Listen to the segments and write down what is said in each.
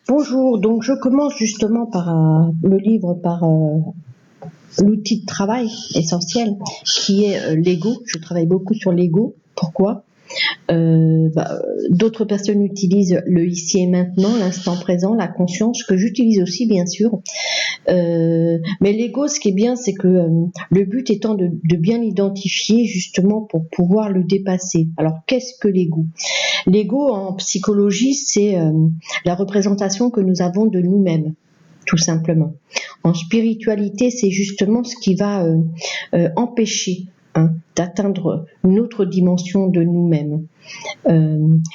Bonjour, donc je commence justement par le livre par l'outil de travail essentiel qui est l'ego. Je travaille beaucoup sur l'ego. Pourquoi? D'autres personnes utilisent le ici et maintenant, l'instant présent, la conscience, que j'utilise aussi bien sûr. Mais l'ego, ce qui est bien, c'est que le but étant de bien l'identifier justement pour pouvoir le dépasser. Alors qu'est-ce que l'ego? L'ego en psychologie, c'est la représentation que nous avons de nous-mêmes, tout simplement. En spiritualité, c'est justement ce qui va empêcher d'atteindre une autre dimension de nous-mêmes.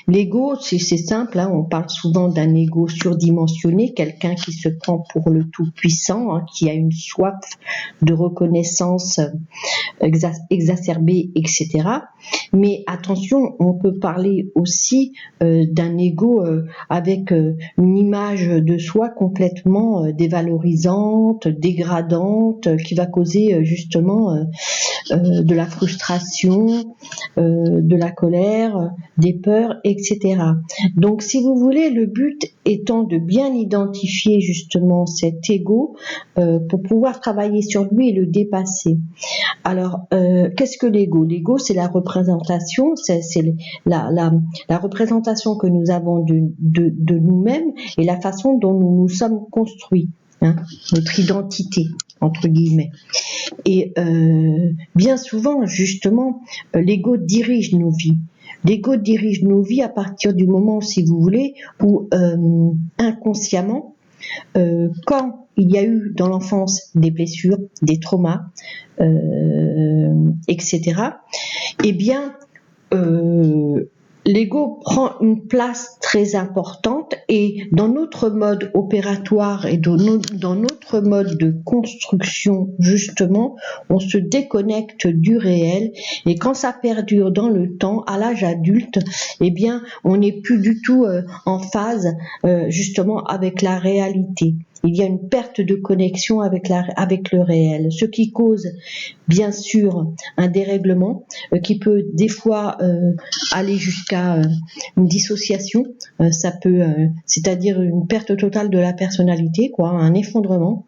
L'ego, c'est simple, on parle souvent d'un ego surdimensionné, quelqu'un qui se prend pour le tout-puissant, qui a une soif de reconnaissance exacerbée, etc. Mais attention, on peut parler aussi d'un ego avec une image de soi complètement dévalorisante, dégradante, qui va causer justement de la frustration, de la colère, des peurs, etc. Donc, si vous voulez, le but étant de bien identifier justement cet ego pour pouvoir travailler sur lui et le dépasser. Alors, qu'est-ce que l'ego? L'ego, c'est la représentation, c'est la représentation que nous avons de nous-mêmes et la façon dont nous nous sommes construits, notre identité, entre guillemets. Et bien souvent, justement, l'ego dirige nos vies. L'ego dirige nos vies à partir du moment, si vous voulez, où inconsciemment, quand il y a eu dans l'enfance des blessures, des traumas, etc., eh bien, l'ego prend une place très importante et dans notre mode opératoire et dans notre mode de construction, justement, on se déconnecte du réel et quand ça perdure dans le temps, à l'âge adulte, eh bien, on n'est plus du tout en phase justement avec la réalité. Il y a une perte de connexion avec le réel, ce qui cause bien sûr un dérèglement qui peut des fois aller jusqu'à une dissociation, ça peut, c'est-à-dire une perte totale de la personnalité, un effondrement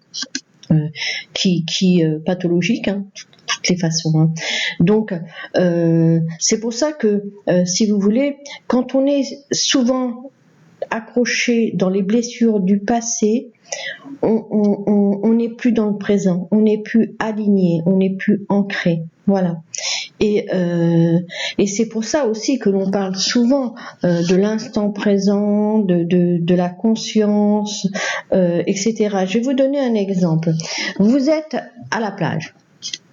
qui pathologique, de toutes les façons. Donc c'est pour ça que si vous voulez, quand on est souvent accroché dans les blessures du passé, on n'est plus dans le présent, on n'est plus aligné, on n'est plus ancré, voilà. Et c'est pour ça aussi que l'on parle souvent de l'instant présent, de la conscience, etc. Je vais vous donner un exemple. Vous êtes à la plage,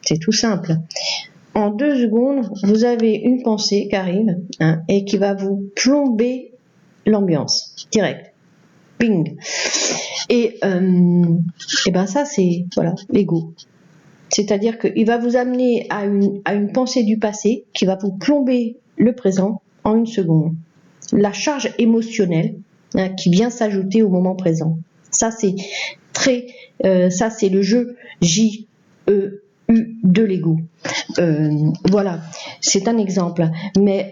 c'est tout simple. En 2 secondes, vous avez une pensée qui arrive et qui va vous plomber l'ambiance, direct. Ping. Et ben ça, c'est l'ego. C'est-à-dire qu'il va vous amener à une pensée du passé qui va vous plomber le présent en 1 seconde. La charge émotionnelle qui vient s'ajouter au moment présent. Ça, c'est ça, c'est le jeu J-E-U de l'ego. Voilà, c'est un exemple. Mais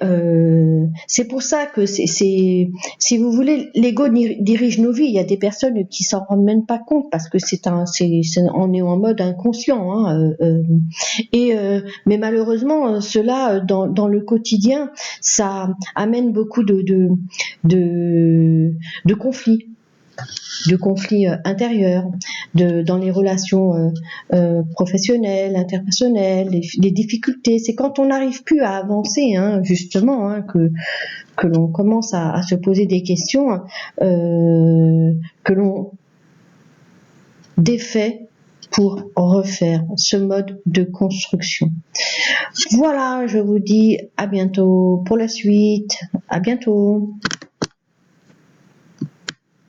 c'est pour ça que si vous voulez, l'ego dirige nos vies. Il y a des personnes qui s'en rendent même pas compte parce que on est en mode inconscient. Mais malheureusement, cela dans le quotidien, ça amène beaucoup de conflits. De conflits intérieurs, dans les relations professionnelles, interpersonnelles, les difficultés. C'est quand on n'arrive plus à avancer, justement, que l'on commence à se poser des questions, que l'on défait pour refaire ce mode de construction. Voilà, je vous dis à bientôt pour la suite. À bientôt.